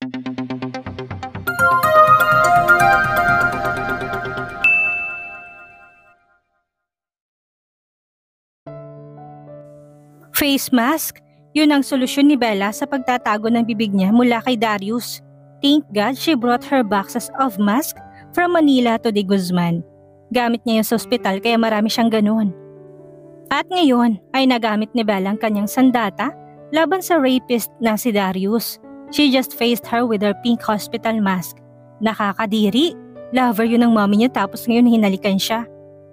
Face mask? Yun ang solusyon ni Bella sa pagtatago ng bibig niya mula kay Darius. Thank God she brought her boxes of mask from Manila to De Guzman. Gamit niya yun sa ospital kaya marami siyang ganun. At ngayon ay nagamit ni Bella ang kanyang sandata laban sa rapist na si Darius. She just faced her with her pink hospital mask. Nakakadiri. Lover yun ng mommy niya tapos ngayon hinalikan siya.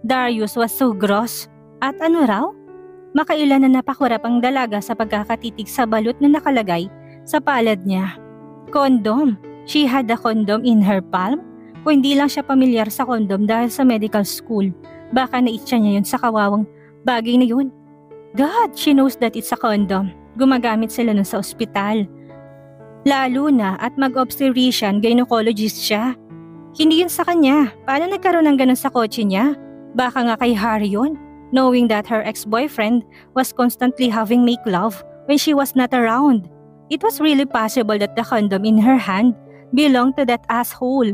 Darius was so gross. At ano raw? Makailan na napakurap ang dalaga sa pagkakatitig sa balot na nakalagay sa palad niya. Condom. She had a condom in her palm. Kung hindi lang siya pamilyar sa condom dahil sa medical school, baka naitsa niya yun sa kawawang bagay na yun. God, she knows that it's a condom. Gumagamit sila nun sa ospital. Lalo na at mag-obstetrician gynecologist siya. Hindi yun sa kanya. Paano nagkaroon ng ganun sa kotse niya? Baka nga kay Harry yun. Knowing that her ex-boyfriend was constantly having make love when she was not around. It was really possible that the condom in her hand belonged to that asshole.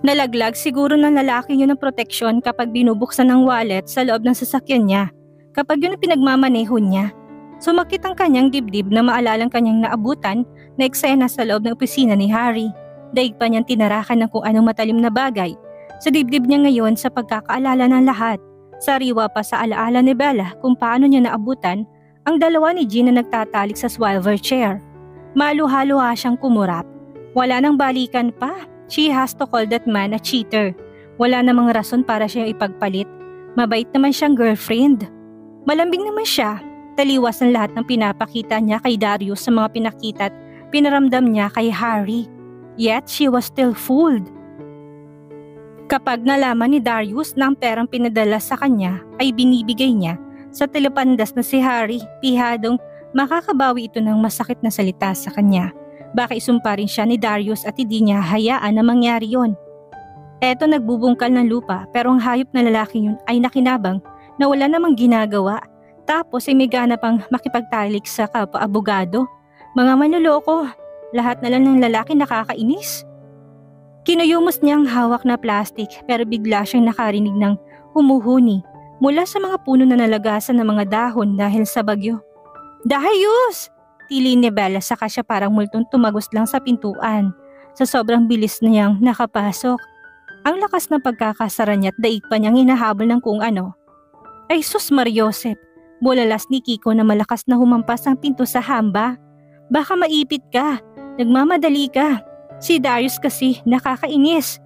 Nalaglag siguro ng lalaki yun ng proteksyon kapag binubuksan ng wallet sa loob ng sasakyan niya, kapag yun ang pinagmamaneho niya. Sumakit ang kanyang dibdib na maalalang kanyang naabutan na eksena sa loob ng opisina ni Harry. Daig pa niyang tinarakan ng kung anong matalim na bagay sa dibdib niya ngayon sa pagkakaalala ng lahat. Sariwa pa sa alaala ni Bella kung paano niya naabutan ang dalawa ni Jean na nagtatalik sa swivel chair. Maluha-luha siyang kumurap. Wala nang balikan pa. She has to call that man a cheater. Wala namang rason para siyang ipagpalit. Mabait naman siyang girlfriend. Malambing naman siya. Taliwas ng lahat ng pinapakita niya kay Darius sa mga pinakita at pinaramdam niya kay Harry. Yet she was still fooled. Kapag nalaman ni Darius na ang perang pinadala sa kanya ay binibigay niya sa telepandas na si Harry, pihadong makakabawi ito ng masakit na salita sa kanya. Baka isumpa rin siya ni Darius at hindi niya hayaan na mangyari yon. Eto nagbubungkal ng lupa pero ang hayop na lalaki yun ay nakinabang na wala namang ginagawa. Tapos ay may gana pang makipagtalik sa kapwa-abogado. Mga manloloko, lahat na lang ng lalaki nakakainis. Kinuyumos niya ang hawak na plastic pero bigla siyang nakarinig ng humuhuni mula sa mga puno na nalagasan ng mga dahon dahil sa bagyo. Darius! Tili ni Bella saka siya parang multong tumagos lang sa pintuan sa sobrang bilis niyang nakapasok. Ang lakas ng pagkakasara niya at daig pa niyang hinahabol ng kung ano. Ay sus Mariosep, bulalas ni Kiko na malakas na humampas ang pinto sa hamba. Baka maipit ka, nagmamadali ka. Si Darius kasi nakakainis.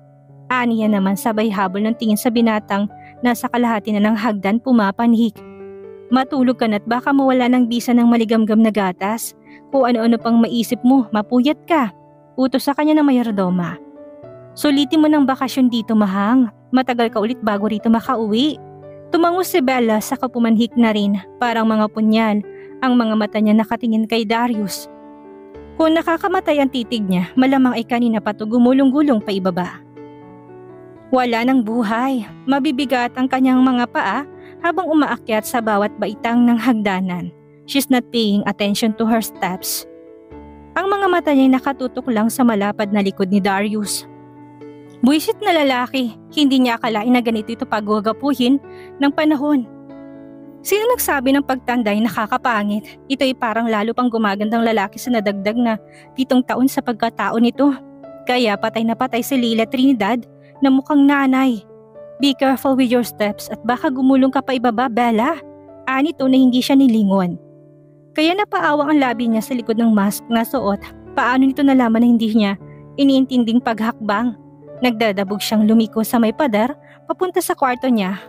Aniya naman sabay habol ng tingin sa binatang nasa kalahati na ng hagdan pumapanhik. Matulog ka na't baka mawala ng bisa ng maligamgam na gatas. Kung ano-ano pang maisip mo, mapuyat ka. Utos sa kanya ng mayordoma. Sulitin mo ng bakasyon dito mahang. Matagal ka ulit bago rito makauwi. Tumango si Bella saka pumanhik na rin parang mga punyal. Ang mga mata niya nakatingin kay Darius. Kung nakakamatay ang titig niya, malamang ay kanina pa to gumulong-gulong pa ibaba. Wala ng buhay, mabibigat ang kanyang mga paa habang umaakyat sa bawat baitang ng hagdanan. She's not paying attention to her steps. Ang mga mata niya nakatutok lang sa malapad na likod ni Darius. Buwisit na lalaki, hindi niya akalain na ganito ito pagwagapuhin ng panahon. Sino nagsabi ng pagtanda ay nakakapangit? Ito ay parang lalo pang gumagandang lalaki sa nadagdag na 7 taon sa pagkatao nito. Kaya patay na patay si Leila Trinidad na mukhang nanay. Be careful with your steps at baka gumulong ka pa ibaba, Bella. Anito na hindi siya nilingon. Kaya napaawang ang labi niya sa likod ng mask na suot. Paano nito nalaman na hindi niya iniintinding paghakbang? Nagdadabog siyang lumiko sa may pader papunta sa kwarto niya.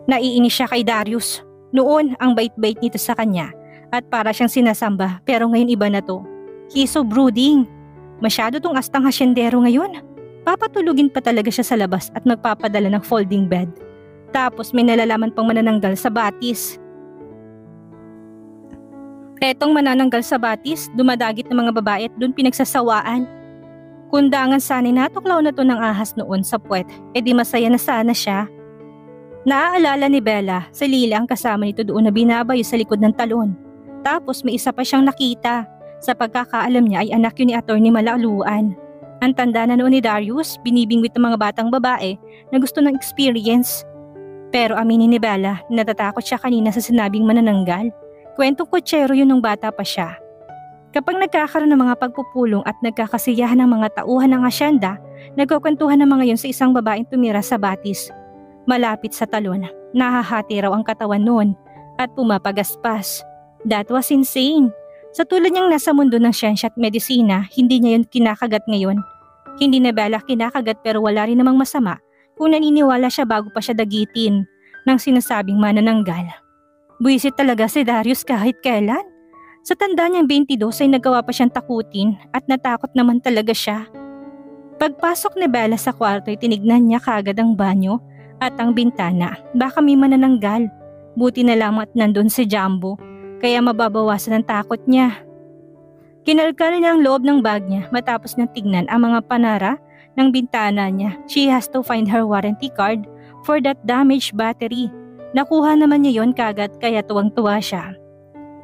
Naiinis siya kay Darius. Noon ang bait-bait nito sa kanya at para siyang sinasamba pero ngayon iba na to. He's so brooding. Masyado tong astang hasyendero ngayon. Papatulugin pa talaga siya sa labas at magpapadala ng folding bed. Tapos may nalalaman pang manananggal sa batis. Etong manananggal sa batis, dumadagit ng mga babae at dun pinagsasawaan. Kundangan sana'y natuklaw na to ng ahas noon sa puwet, di masaya na sana siya. Naaalala ni Bella, si Lila ang kasama nito doon na binabayo sa likod ng talon. Tapos may isa pa siyang nakita, Sa pagkakaalam niya ay anak yun ni Atty. Malaluan. Ang tanda na noon ni Darius, binibingwit ng mga batang babae na gusto ng experience. Pero aminin ni Bella, natatakot siya kanina sa sinabing manananggal. Kwentong kutsero yun nung bata pa siya. Kapag nagkakaroon ng mga pagpupulong at nagkakasiyahan ng mga tauhan ng asyenda, nagkukwentuhan ng mga yun sa isang babaeng tumira sa batis. Malapit sa talon, nahahati raw ang katawan noon at pumapagaspas. That was insane. Sa tulad niyang nasa mundo ng siyensya at medisina, hindi niya yun kinakagat ngayon. Hindi na Bella kinakagat pero wala rin namang masama kung naniniwala siya bago pa siya dagitin ng sinasabing manananggal. Buwisit talaga si Darius kahit kailan. Sa tanda niyang 22 ay nagawa pa siyang takutin at natakot naman talaga siya. Pagpasok ni Bella sa kwarto ay tinignan niya kaagad ang banyo at ang bintana. Baka may manananggal. Buti na lang at nandun si Jumbo. Kaya mababawasan ang takot niya. Kinalkal niya ang loob ng bag niya matapos niyang tignan ang mga panara ng bintana niya. She has to find her warranty card for that damaged battery. Nakuha naman niya yon kagad kaya tuwang-tuwa siya.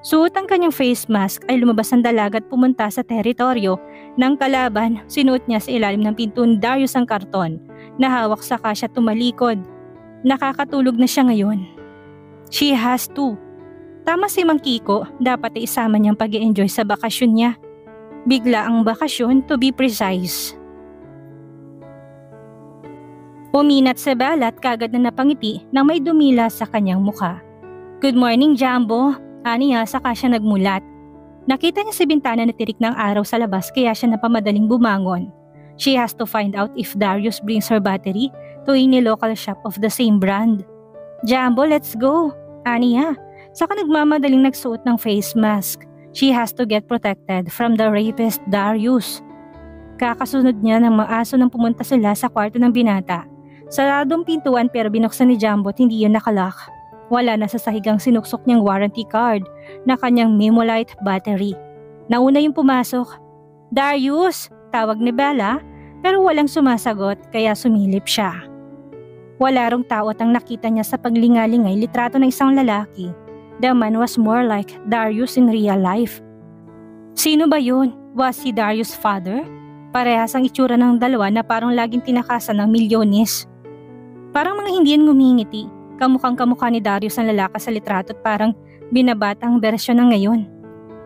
Suot ang kanyang face mask ay lumabas ang dalaga at pumunta sa teritoryo ng kalaban. Sinuot niya sa ilalim ng pinto ni Darius ang karton na hawak saka siya tumalikod. Nakakatulog na siya ngayon. She has to. Tama si Mang Kiko, dapat ay isama niyang pag-i-enjoy sa bakasyon niya. Bigla ang bakasyon to be precise. Uminat si Bella at kagad na napangiti nang may dumila sa kanyang mukha. Good morning, Jumbo. Aniya saka siya nagmulat. Nakita niya sa bintana na tirik ng araw sa labas kaya siya napamadaling bumangon. She has to find out if Darius brings her battery to any local shop of the same brand. Jumbo, let's go. Aniya. Saka nagmamadaling nagsuot ng face mask. She has to get protected from the rapist Darius. Kakasunod niya ng mga aso nang pumunta sila sa kwarto ng binata. Saradong pintuan pero binuksan ni Jumbo at hindi yun nakalock. Wala na sa sahigang sinuksok niyang warranty card na kanyang Memolite battery. Nauna yung pumasok. Darius! Tawag ni Bella pero walang sumasagot kaya sumilip siya. Wala rong tao at ang nakita niya sa paglingalingay litrato ng isang lalaki. The man was more like Darius in real life. Sino ba yun? Was si Darius' father? Parehas ang itsura ng dalawa na parang laging tinakasan ng milyones. Parang mga Indian ngumingiti. Kamukhang kamukha ni Darius ang lalaki sa litrato at parang binabatang bersyon ng ngayon.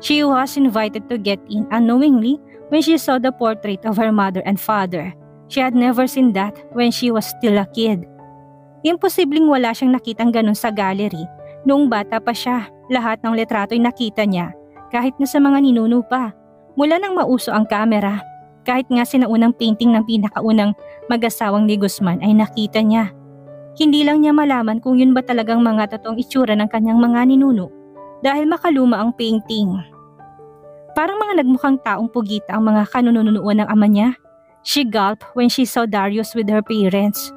She was invited to get in unknowingly when she saw the portrait of her mother and father. She had never seen that when she was still a kid. Imposibleng wala siyang nakitang ganun sa gallery. Noong bata pa siya, lahat ng litrato'y nakita niya, kahit na sa mga ninuno pa. Mula nang mauso ang kamera, kahit nga sinaunang painting ng pinakaunang mag-asawang ni Guzman ay nakita niya. Hindi lang niya malaman kung yun ba talagang mga totoong itsura ng kanyang mga ninuno dahil makaluma ang painting. Parang mga nagmukhang taong pugita ang mga kanununuan ng ama niya. She gulped when she saw Darius with her parents.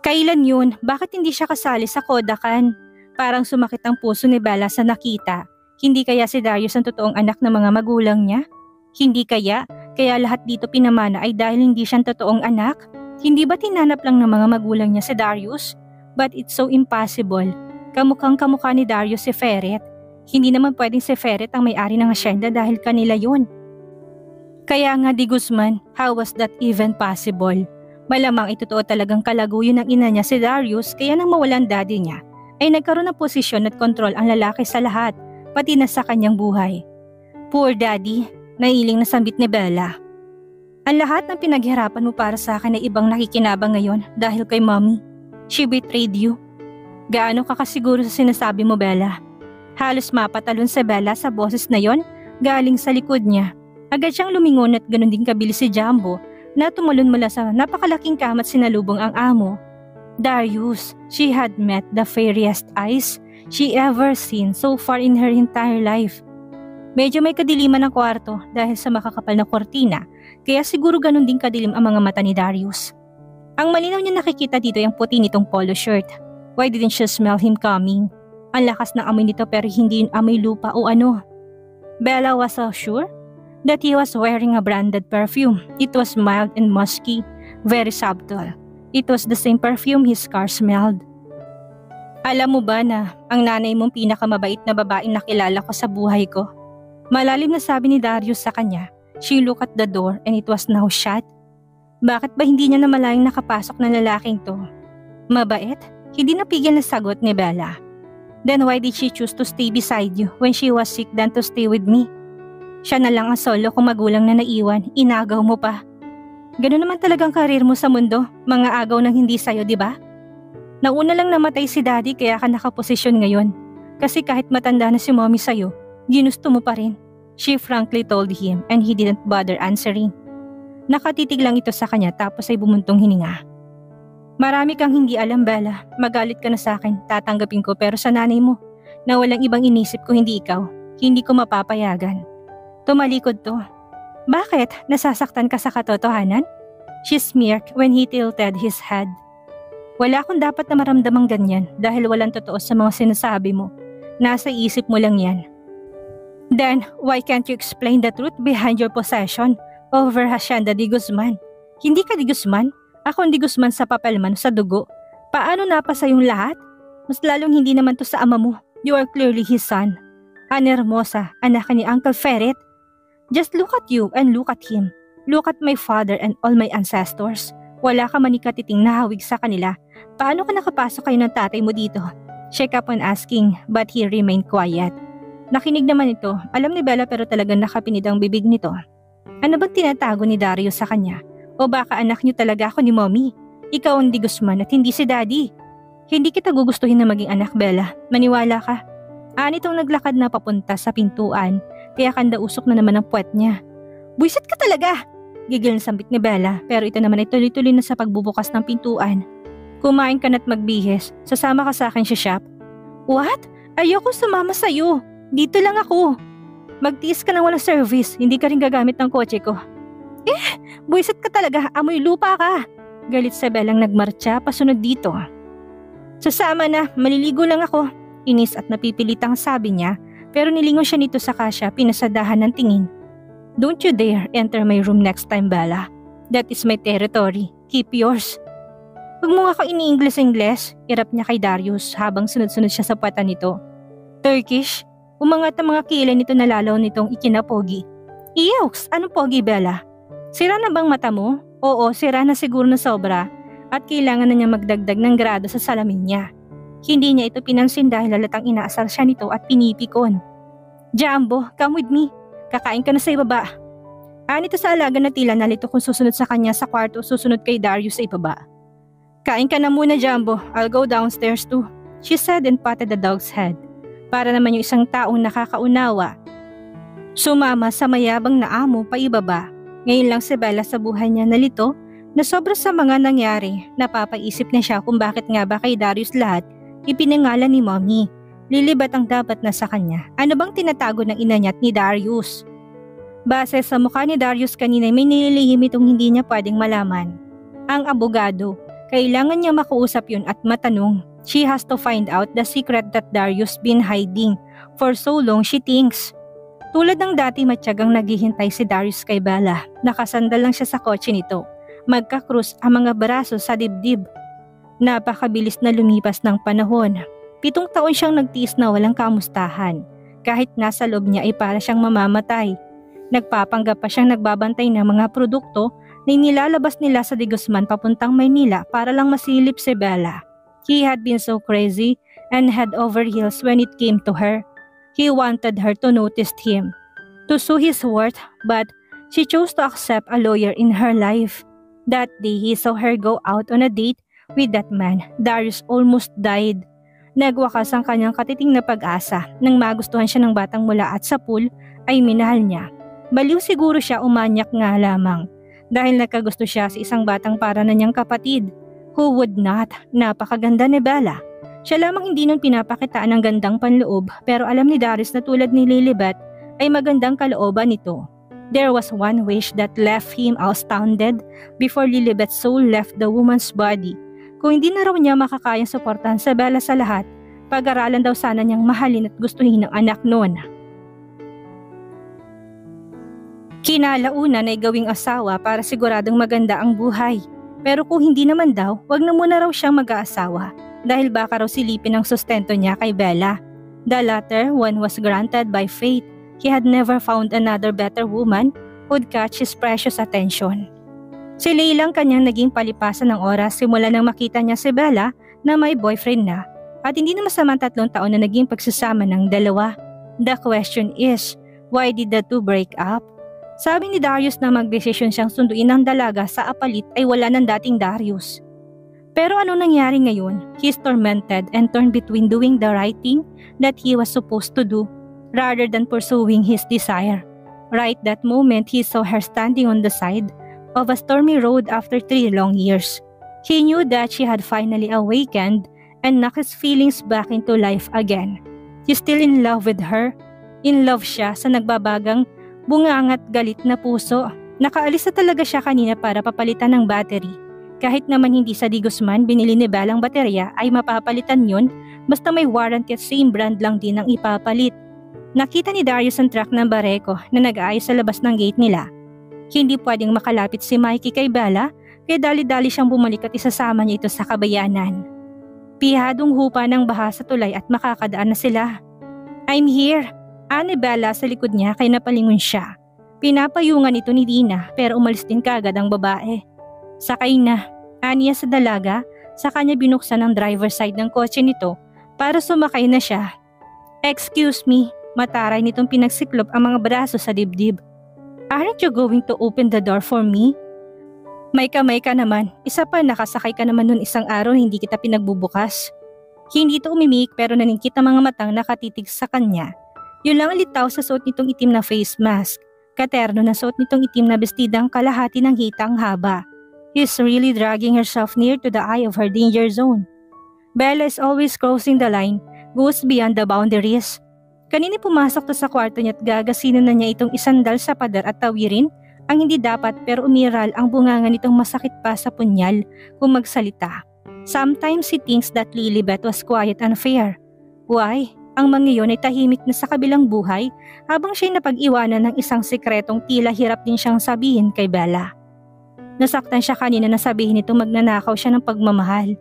Kailan yun? Bakit hindi siya kasali sa Kodakan? Parang sumakit ang puso ni Bella sa nakita. Hindi kaya si Darius ang totoong anak ng mga magulang niya? Hindi kaya lahat dito pinamana ay dahil hindi siya ang totoong anak? Hindi ba tinanap lang ng mga magulang niya si Darius? But it's so impossible. Kamukhang kamukha ni Darius si Ferret. Hindi naman pwedeng si Ferret ang may-ari ng asyenda dahil kanila yun. Kaya nga di Guzman, how was that even possible? Malamang itotoo talagang kalaguyo ng ina niya si Darius kaya nang mawalan daddy niya ay nagkaroon ng posisyon at kontrol ang lalaki sa lahat, pati na sa kanyang buhay. Poor daddy, nailing na sambit ni Bella. Ang lahat ng pinaghirapan mo para sa akin ay ibang nakikinabang ngayon dahil kay mommy. She betrayed you. Gaano ka kasiguro sa sinasabi mo, Bella? Halos mapatalon si Bella sa boses na yon galing sa likod niya. Agad siyang lumingon at ganun din kabilis si Jumbo na tumalon mula sa napakalaking kamat sinalubong ang amo. Darius, she had met the fairiest eyes she ever seen so far in her entire life. Medyo may kadiliman ng kwarto dahil sa makakapal na kortina, kaya siguro ganun din kadilim ang mga mata ni Darius. Ang malinaw niya nakikita dito ay ang puti nitong polo shirt. Why didn't she smell him coming? Ang lakas ng amoy nito pero hindi yung amoy lupa o ano. Bella was so sure that he was wearing a branded perfume. It was mild and musky, very subtle. It was the same perfume his car smelled. Alam mo ba na ang nanay mong pinakamabait na babaeng nakilala ko sa buhay ko? Malalim na sabi ni Darius sa kanya. She looked at the door and it was now shut. Bakit ba hindi niya namalayang nakapasok ng lalaking to? Mabait? Hindi napigil na sagot ni Bella. Then why did she choose to stay beside you when she was sick than to stay with me? Siya na lang ang solo kung magulang na naiwan, inagaw mo pa. Ganun naman talagang karir mo sa mundo, mga agaw ng hindi sayo, di ba? Nauna lang namatay si daddy kaya ka nakaposisyon ngayon. Kasi kahit matanda na si mommy sayo, ginusto mo pa rin. She frankly told him and he didn't bother answering. Nakatitig lang ito sa kanya tapos ay bumuntong hininga. Marami kang hindi alam, Bella. Magalit ka na sa akin, tatanggapin ko pero sa nanay mo, na walang ibang inisip ko hindi ikaw, hindi ko mapapayagan. Tumalikod to. Bakit? Nasasaktan ka sa katotohanan? She smirked when he tilted his head. Wala akong dapat na maramdamang ganyan dahil walang totoo sa mga sinasabi mo. Nasa isip mo lang yan. Then, why can't you explain the truth behind your possession over Hacienda de Guzman? Hindi ka de Guzman? Ako ang de Guzman sa papel man sa dugo. Paano napasa yung lahat? Mas lalong hindi naman to sa ama mo. You are clearly his son. Ana Hermosa, anak ni Uncle Ferret. Just look at you and look at him. Look at my father and all my ancestors. Wala ka manikatiting nahawig sa kanila. Paano ka nakapasok kayo ng tatay mo dito? She kept on asking, but he remained quiet. Nakinig naman ito. Alam ni Bella pero talagang nakapinid ang bibig nito. Ano bang tinatago ni Darius sa kanya? O baka anak niyo talaga ako ni mommy? Ikaw ang di Guzman at hindi si daddy. Hindi kita gugustuhin na maging anak, Bella. Maniwala ka. Anitong naglakad na papunta sa pintuan. Kaya kanda usok na naman ang puwet niya. Buisit ka talaga! Gigil na sambit ni Bella pero ito naman ay tuloy-tuloy na sa pagbubukas ng pintuan. Kumain ka na't magbihis. Sasama ka sa akin sa shop. What? Ayoko sumama sa'yo. Dito lang ako. Magtiis ka ng walang service. Hindi ka rin gagamit ng kotse ko. Buisit ka talaga. Amoy lupa ka. Galit sa Bellang nagmarcha pasunod dito. Sasama na. Maliligo lang ako. Inis at napipilitang sabi niya. Pero nilingon siya nito sa kasya, pinasadahan ng tingin. Don't you dare enter my room next time, Bella. That is my territory. Keep yours. Huwag mo nga ako ini-Ingles-Ingles, irap niya kay Darius habang sunod-sunod siya sa pata nito. Turkish? Umangat ang mga kilay nito na lalaw nitong ikinapogi. Iyooks, anong pogi, Bella? Sira na bang mata mo? Oo, sira na siguro na sobra at kailangan na niya magdagdag ng grado sa salamin niya. Hindi niya ito pinansin dahil halatang inaasar siya nito at pinipikon. Jumbo, come with me. Kakain ka na sa ibaba. Anito sa alaga na tila nalito kung susunod sa kanya sa kwarto susunod kay Darius sa ibaba. Kain ka na muna, Jumbo. I'll go downstairs too, she said and patted the dog's head. Para naman yung isang taong nakakaunawa. Sumama sa mayabang na amo pa ibaba. Ngayon lang si Bella sa buhay niya nalito na sobra sa mga nangyari. Napapaisip na siya kung bakit nga ba kay Darius lahat ipinangalan ni mommy. Lilibat ang dapat na sa kanya. Ano bang tinatago ng ina niya at ni Darius? Base sa mukha ni Darius kanina may nililihim itong hindi niya pwedeng malaman. Ang abogado, kailangan niya makausap yun at matanong. She has to find out the secret that Darius been hiding for so long she thinks. Tulad ng dati matyagang naghihintay si Darius kay Bella. Nakasandal lang siya sa kotse nito. Magkakrus ang mga braso sa dibdib. Napakabilis na lumipas ng panahon. 7 taon siyang nagtiis na walang kamustahan. Kahit nasa loob niya ay para siyang mamamatay. Nagpapanggap pa siyang nagbabantay ng mga produkto na inilalabas nila sa de Guzman papuntang Maynila para lang masilip si Bella. He had been so crazy and head over heels when it came to her. He wanted her to notice him, to show his worth, but she chose to accept a lawyer in her life. That day he saw her go out on a date with that man. Darius almost died. Nagwakas ang kanyang katiting na pag-asa nang magustuhan siya ng batang mula at sa pool ay minahal niya. Baliw siguro siya, umanyak nga lamang dahil nagkagusto siya sa isang batang para na niyang kapatid. Who would not? Napakaganda ni Bella. Siya lamang hindi nun pinapakitaan ng gandang panloob pero alam ni Darius na tulad ni Lilibet ay magandang kalooban nito. There was one wish that left him astounded before Lilibet's soul left the woman's body. Kung hindi na raw niya makakayang suportahan sa Bella sa lahat, pag-aralan daw sana niyang mahalin at gustuhin ng anak noon. Kinalaunan ay gawing asawa para siguradong maganda ang buhay. Pero kung hindi naman daw, wag na muna raw siyang mag-aasawa dahil baka raw silipin ang sustento niya kay Bella. The latter one was granted by fate. He had never found another better woman who'd catch his precious attention. Si Leila ang kanyang naging palipasan ng oras simula nang makita niya si Bella na may boyfriend na at hindi na masamang 3 taon na naging pagsasama ng dalawa. The question is, why did the two break up? Sabi ni Darius na magdesisyon siyang sunduin ang dalaga sa apalit ay wala ng dating Darius. Pero ano nangyari ngayon? He's tormented and torn between doing the right thing that he was supposed to do rather than pursuing his desire. Right that moment he saw her standing on the side of a stormy road after 3 long years. He knew that she had finally awakened and knocked his feelings back into life again. He's still in love with her. In love siya sa nagbabagang bungangat galit na puso. Nakaalis na talaga siya kanina para papalitan ng battery. Kahit naman hindi sa Di Guzman binili ni Bella ang baterya ay mapapalitan yon basta may warranty at same brand lang din ang ipapalit. Nakita ni Darius ang truck ng Barreco na nag-aayos sa labas ng gate nila. Hindi pwedeng makalapit si Mikey kay Bella kaya dali-dali siyang bumalik at isasama niya ito sa kabayanan. Pihadong hupa ng baha sa tulay at makakadaan na sila. I'm here, ani Bella sa likod niya kaya napalingon siya. Pinapayungan ito ni Dina pero umalis din kaagad ang babae. Sakay na, aniya sa dalaga, sa kanya binuksan ang driver side ng kotse nito para sumakay na siya. Excuse me, mataray nitong pinagsiklop ang mga braso sa dibdib. Aren't you going to open the door for me? May kamay ka naman. Isa pa nakasakay ka naman nun isang araw na hindi kita pinagbubukas. Hindi ito umimik pero naningkit ang mga matang nakatitig sa kanya. Yun lang ang litaw sa suot nitong itim na face mask. Katerno na suot nitong itim na bestidang kalahati ng hitang haba. He's really dragging herself near to the eye of her danger zone. Bella is always crossing the line, goes beyond the boundaries. Kanina pumasok to sa kwarto niya at gagasino na niya itong isandal sa pader at tawirin ang hindi dapat pero umiral ang bunganga nitong masakit pa sa punyal kung magsalita. Sometimes he thinks that Lilibet was quiet and fair. Why? Ang mga iyon ay tahimik na sa kabilang buhay habang siya'y napag-iwanan ng isang sikretong tila hirap din siyang sabihin kay Bella. Nasaktan siya kanina na sabihin itong magnanakaw siya ng pagmamahal.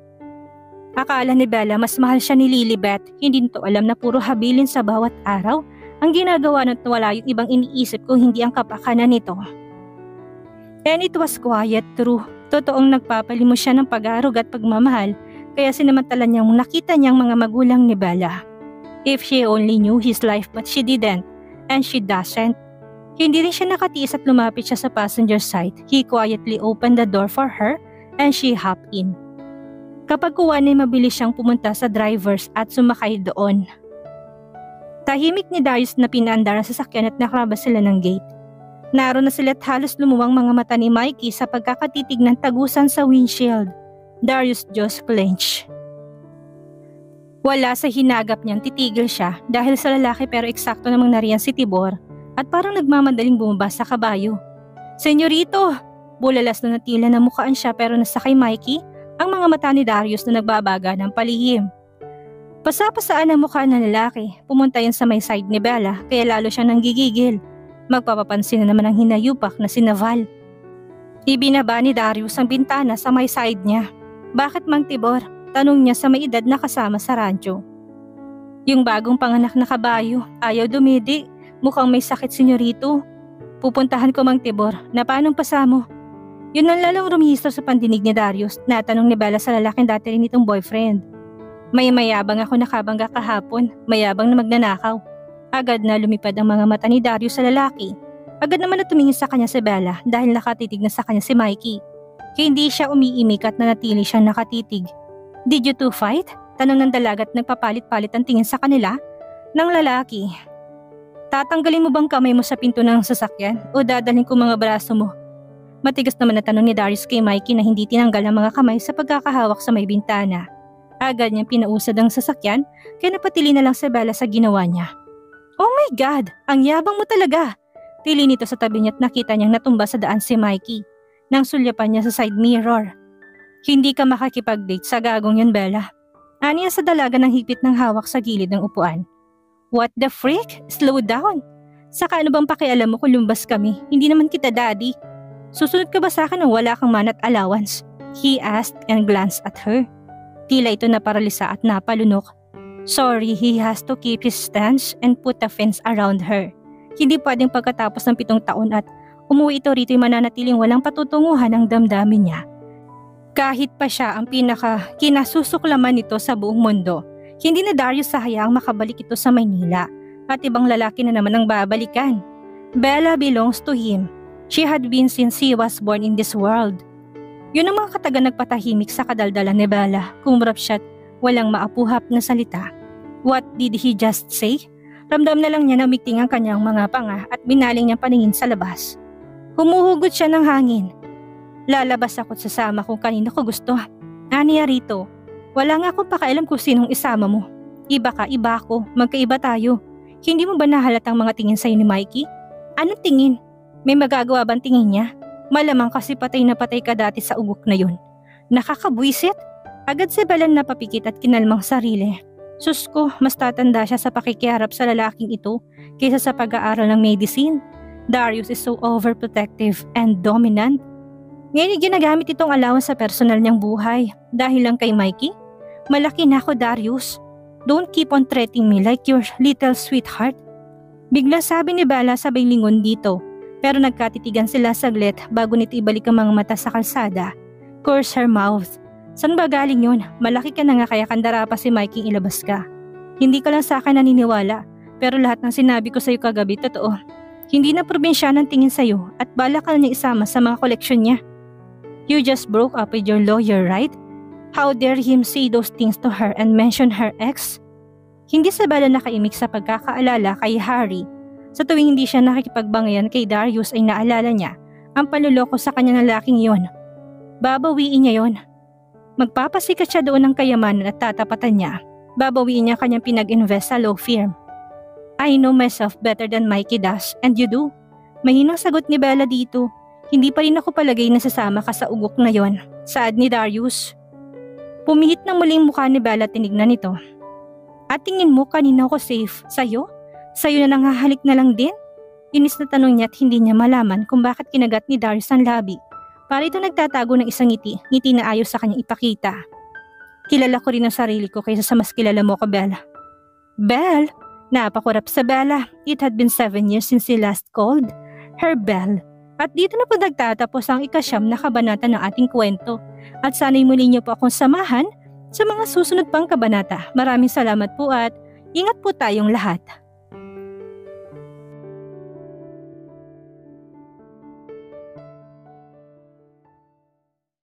Akala ni Bella mas mahal siya ni Lilibet, hindi nito alam na puro habilin sa bawat araw ang ginagawa at wala yung ibang iniisip kung hindi ang kapakanan nito. And it was quiet, true. Totoong nagpapalimos siya ng pag-aaruga at pagmamahal kaya sinamantala niyang nakita niyang mga magulang ni Bella. If she only knew his life but she didn't, and she doesn't. Hindi rin siya nakatiis at lumapit siya sa passenger side. He quietly opened the door for her and she hopped in. Kapag kuwan ay mabilis siyang pumunta sa drivers at sumakay doon. Tahimik ni Darius na pinaandar ang sasakyan at nakrabas sila ng gate. Naroon na sila at halos lumuwang mga mata ni Mikey sa pagkakatitig ng tagusan sa windshield. Darius' jaws clenched. Wala sa hinagap niyang titigil siya dahil sa lalaki pero eksakto namang nariyan si Tibor at parang nagmamadaling bumaba sa kabayo. Senyorito! Bulalas na natila na mukhaan siya pero nasakay Mikey ang mga mata ni Darius na nagbabaga ng palihim. Pasapasaan ang mukha ng lalaki, pumunta yan sa may side ni Bella kaya lalo siya nang gigigil. Magpapapansin na naman ang hinayupak na si Naval. Ibinaba ni Darius ang bintana sa may side niya. Bakit Mang Tibor? Tanong niya sa may edad na kasama sa rancho. Yung bagong panganak na kabayo, ayaw dumidi, mukhang may sakit senyorito. Pupuntahan ko Mang Tibor, na paanong pasamo? Yun ang lalong rumihistro sa pandinig ni Darius, natanong ni Bella sa lalaking dati rin itong boyfriend. May mayabang ako nakabangga kahapon, mayabang na magnanakaw. Agad na lumipad ang mga mata ni Darius sa lalaki. Agad naman na tumingin sa kanya si Bella dahil nakatitig na sa kanya si Mikey. Hindi siya umiimik at nanatili siyang nakatitig. Did you two fight? Tanong ng dalaga at nagpapalit-palit ang tingin sa kanila ng lalaki. Tatanggalin mo bang kamay mo sa pinto ng sasakyan o dadalhin ko mga braso mo? Matigas naman na tanong ni Darius kay Mikey na hindi tinanggal ang mga kamay sa pagkakahawak sa may bintana. Agad niyang pinausad ang sasakyan kaya napatili na lang si Bella sa ginawa niya. Oh my God! Ang yabang mo talaga! Tili nito sa tabi niya at nakita niyang natumba sa daan si Mikey nang sulyapan niya sa side mirror. Hindi ka makakipag-date sa gagong yun, Bella. Aniya sa dalaga ng hipit ng hawak sa gilid ng upuan. What the freak? Slow down! Saka ano bang pakialam mo kung lumbas kami? Hindi naman kita daddy. Susunod ka ba sa akin nang wala kang manat allowance? He asked and glanced at her. Tila ito naparalisa at napalunok. Sorry, he has to keep his stance and put a fence around her. Hindi pwedeng pagkatapos ng 7 taon at umuwi ito rito'y mananatiling walang patutunguhan ng damdamin niya. Kahit pa siya ang kinasusuklaman nito sa buong mundo, hindi na Darius sahayaang makabalik ito sa Maynila at ibang lalaki na naman ang babalikan. Bella belongs to him. She had been since he was born in this world. Yun ang mga katagang nagpatahimik sa kadaldalan ni Bella, kumrap siya't walang maapuhap na salita. What did he just say? Ramdam na lang niya na umikting ang kanyang mga panga at binaling niyang paningin sa labas. Humuhugot siya ng hangin. Lalabas ako't sasama kung kanino ko gusto. Aniya rito. Wala nga akong pakialam kung sinong isama mo. Iba ka, iba ako. Magkaiba tayo. Hindi mo ba nahalatang mga tingin sa'yo ni Mikey? Anong tingin? May magagawa bang tingin niya? Malamang kasi patay na patay ka dati sa ugok na yun. Nakakabwisit. Agad si Bella napapikit at kinalmang sarili. Sus ko, mas tatanda siya sa pakikiharap sa lalaking ito kaysa sa pag-aaral ng medicine. Darius is so overprotective and dominant. Ngayon ginagamit itong allowance sa personal niyang buhay dahil lang kay Mikey. Malaki na ako, Darius. Don't keep on treating me like your little sweetheart. Bigla sabi ni Bella sabay lingon dito, pero nagkatitigan sila saglit bago nito ibalik ang mga mata sa kalsada. Curse her mouth. San ba galing yun? Malaki ka na nga kaya kandara pa si Mikey ilabas ka. Hindi ka lang sa akin naniniwala, pero lahat ng sinabi ko sa'yo kagabi totoo. Hindi na probinsya ng tingin sa'yo at bala ka na niya isama sa mga koleksyon niya. You just broke up with your lawyer, right? How dare him say those things to her and mention her ex? Hindi sa Bella nakaimik sa pagkakaalala kay Harry. Sa tuwing hindi siya nakikipagbangayan kay Darius ay naalala niya ang panluloko sa kanya ng lalaking yon. Babawiin niya yon. Magpapasikat siya doon ng kayamanan at tatapatan niya. Babawiin niya kanyang pinag-invest sa law firm. I know myself better than Mikey does, and you do. Mahinang sagot ni Bella dito. Hindi pa rin ako palagay na sasama ka sa ugok na yon. Saad ni Darius. Pumihit ng muling mukha ni Bella at tinignan ito. At tingin mo kanina ako safe? Sa'yo? Sa'yo na nangahalik na lang din? Inis na tanong niya at hindi niya malaman kung bakit kinagat ni Darius ang labi. Para ito nagtatago ng isang ngiti na ayos sa kanyang ipakita. Kilala ko rin ang sarili ko kaysa sa mas kilala mo ko, Bella. Belle? Napakurap sa Bella. It had been 7 years since he last called her Belle. At dito na po nagtatapos ang ika-9 na kabanata ng ating kwento. At sana'y muli niyo po akong samahan sa mga susunod pang kabanata. Maraming salamat po at ingat po tayong lahat.